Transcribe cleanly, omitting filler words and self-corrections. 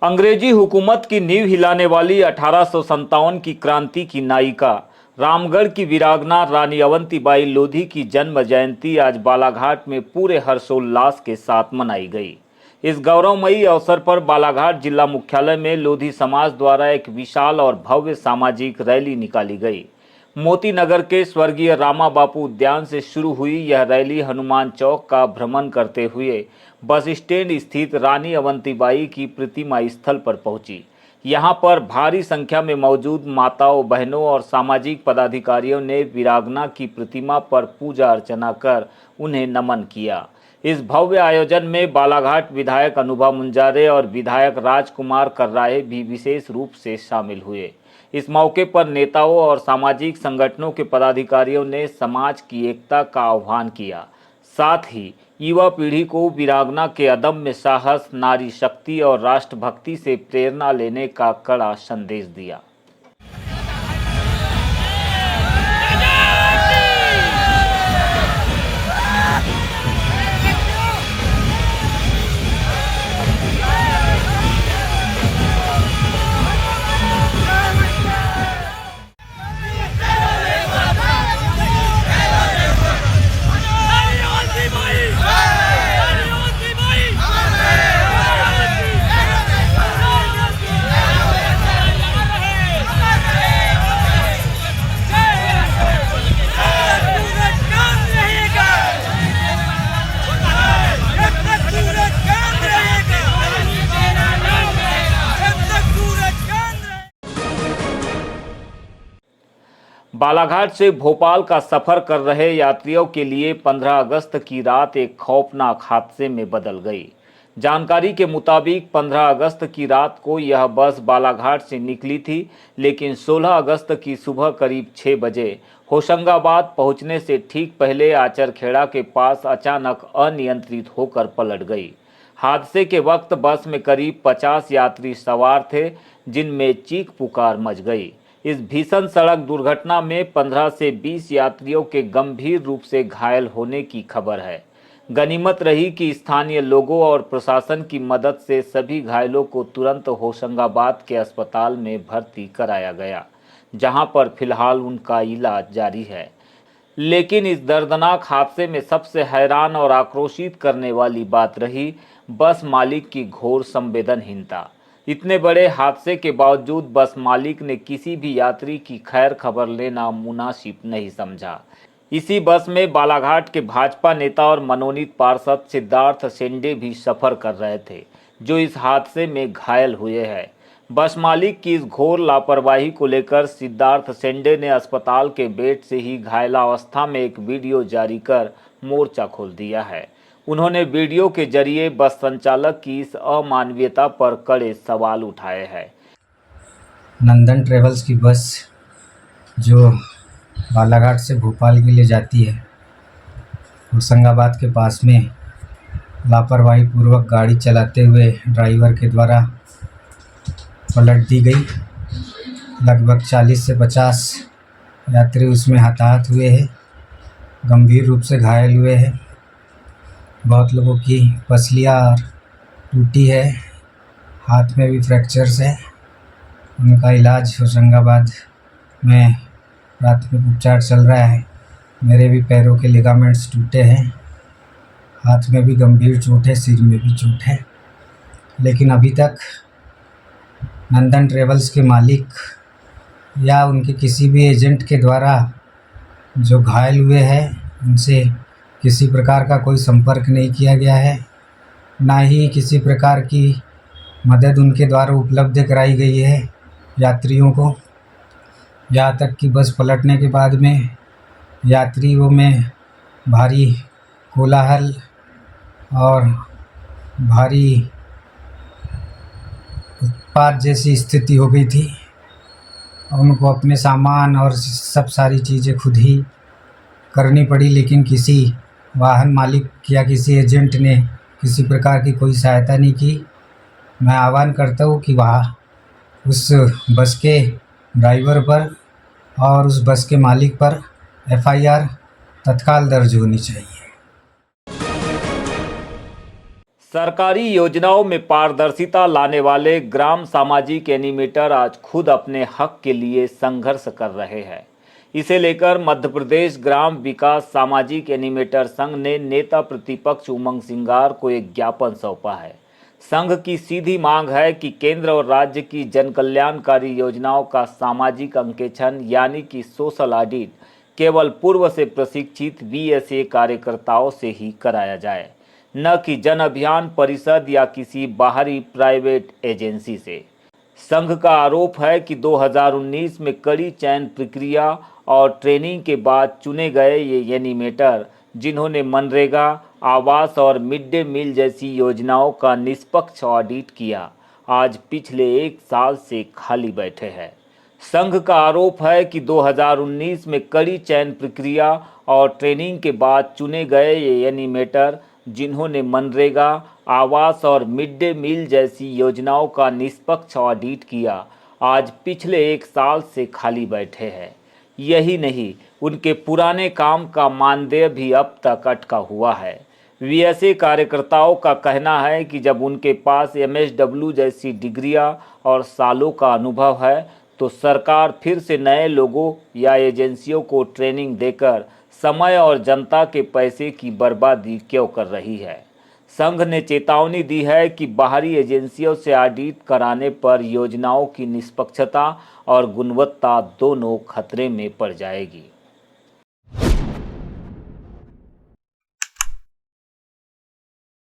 अंग्रेजी हुकूमत की नींव हिलाने वाली 1857 की क्रांति की नायिका रामगढ़ की वीरांगना रानी अवंतीबाई लोधी की जन्म जयंती आज बालाघाट में पूरे हर्षोल्लास के साथ मनाई गई। इस गौरवमयी अवसर पर बालाघाट जिला मुख्यालय में लोधी समाज द्वारा एक विशाल और भव्य सामाजिक रैली निकाली गई। मोती नगर के स्वर्गीय रामा बापू उद्यान से शुरू हुई यह रैली हनुमान चौक का भ्रमण करते हुए बस स्टैंड स्थित रानी अवंतीबाई की प्रतिमा स्थल पर पहुंची। यहां पर भारी संख्या में मौजूद माताओं, बहनों और सामाजिक पदाधिकारियों ने वीरांगना की प्रतिमा पर पूजा अर्चना कर उन्हें नमन किया। इस भव्य आयोजन में बालाघाट विधायक अनुभव मुंजारे और विधायक राजकुमार कर्राए भी विशेष रूप से शामिल हुए। इस मौके पर नेताओं और सामाजिक संगठनों के पदाधिकारियों ने समाज की एकता का आह्वान किया। साथ ही युवा पीढ़ी को वीरांगना के अदम्य साहस, नारी शक्ति और राष्ट्रभक्ति से प्रेरणा लेने का कड़ा संदेश दिया। बालाघाट से भोपाल का सफर कर रहे यात्रियों के लिए 15 अगस्त की रात एक खौफनाक हादसे में बदल गई। जानकारी के मुताबिक 15 अगस्त की रात को यह बस बालाघाट से निकली थी, लेकिन 16 अगस्त की सुबह करीब 6 बजे होशंगाबाद पहुंचने से ठीक पहले आचरखेड़ा के पास अचानक अनियंत्रित होकर पलट गई। हादसे के वक्त बस में करीब 50 यात्री सवार थे, जिनमें चीख पुकार मच गई। इस भीषण सड़क दुर्घटना में 15 से 20 यात्रियों के गंभीर रूप से घायल होने की खबर है। गनीमत रही कि स्थानीय लोगों और प्रशासन की मदद से सभी घायलों को तुरंत होशंगाबाद के अस्पताल में भर्ती कराया गया, जहां पर फिलहाल उनका इलाज जारी है। लेकिन इस दर्दनाक हादसे में सबसे हैरान और आक्रोशित करने वाली बात रही बस मालिक की घोर संवेदनहीनता। इतने बड़े हादसे के बावजूद बस मालिक ने किसी भी यात्री की खैर खबर लेना मुनासिब नहीं समझा। इसी बस में बालाघाट के भाजपा नेता और मनोनीत पार्षद सिद्धार्थ सेंडे भी सफर कर रहे थे, जो इस हादसे में घायल हुए हैं। बस मालिक की इस घोर लापरवाही को लेकर सिद्धार्थ सेंडे ने अस्पताल के बेड से ही घायलावस्था में एक वीडियो जारी कर मोर्चा खोल दिया है। उन्होंने वीडियो के जरिए बस संचालक की इस अमानवीयता पर कड़े सवाल उठाए हैं। नंदन ट्रेवल्स की बस जो बालाघाट से भोपाल के लिए जाती है, होशंगाबाद के पास में लापरवाही पूर्वक गाड़ी चलाते हुए ड्राइवर के द्वारा पलट दी गई। लगभग 40 से 50 यात्री उसमें हताहत हुए हैं, गंभीर रूप से घायल हुए हैं। बहुत लोगों की पसलियाँ टूटी है, हाथ में भी फ्रैक्चर्स है। उनका इलाज होशंगाबाद में प्राथमिक उपचार चल रहा है। मेरे भी पैरों के लिगामेंट्स टूटे हैं, हाथ में भी गंभीर चोट है, सिर में भी चोट है। लेकिन अभी तक नंदन ट्रेवल्स के मालिक या उनके किसी भी एजेंट के द्वारा जो घायल हुए हैं उनसे किसी प्रकार का कोई संपर्क नहीं किया गया है, ना ही किसी प्रकार की मदद उनके द्वारा उपलब्ध कराई गई है यात्रियों को। यहाँ तक कि बस पलटने के बाद में यात्रियों में भारी कोलाहल और भारी उत्पात जैसी स्थिति हो गई थी। उनको अपने सामान और सब सारी चीज़ें खुद ही करनी पड़ी, लेकिन किसी वाहन मालिक या किसी एजेंट ने किसी प्रकार की कोई सहायता नहीं की। मैं आह्वान करता हूँ कि वहाँ उस बस के ड्राइवर पर और उस बस के मालिक पर एफआईआर तत्काल दर्ज होनी चाहिए। सरकारी योजनाओं में पारदर्शिता लाने वाले ग्राम सामाजिक एनिमेटर आज खुद अपने हक के लिए संघर्ष कर रहे हैं। इसे लेकर मध्य प्रदेश ग्राम विकास सामाजिक एनिमेटर संघ ने नेता प्रतिपक्ष उमंग सिंगार को एक ज्ञापन सौंपा है। संघ की सीधी मांग है कि केंद्र और राज्य की जनकल्याणकारी योजनाओं का सामाजिक अंकेक्षण यानी कि सोशल ऑडिट केवल पूर्व से प्रशिक्षित वीएसए कार्यकर्ताओं से ही कराया जाए, न कि जन अभियान परिषद या किसी बाहरी प्राइवेट एजेंसी से। संघ का आरोप है कि 2019 में कड़ी चयन प्रक्रिया और ट्रेनिंग के बाद चुने गए ये एनिमेटर, जिन्होंने मनरेगा, आवास और मिड डे मील जैसी योजनाओं का निष्पक्ष ऑडिट किया, आज पिछले एक साल से खाली बैठे हैं। संघ का आरोप है कि 2019 में कड़ी चयन प्रक्रिया और ट्रेनिंग के बाद चुने गए ये एनिमेटर, जिन्होंने मनरेगा, आवास और मिड डे मील जैसी योजनाओं का निष्पक्ष ऑडिट किया, आज पिछले एक साल से खाली बैठे हैं। यही नहीं, उनके पुराने काम का मानदेय भी अब तक अटका हुआ है। वीएसए कार्यकर्ताओं का कहना है कि जब उनके पास एमएसडब्ल्यू जैसी डिग्रियां और सालों का अनुभव है, तो सरकार फिर से नए लोगों या एजेंसियों को ट्रेनिंग देकर समय और जनता के पैसे की बर्बादी क्यों कर रही है। संघ ने चेतावनी दी है कि बाहरी एजेंसियों से ऑडिट कराने पर योजनाओं की निष्पक्षता और गुणवत्ता दोनों खतरे में पड़ जाएगी।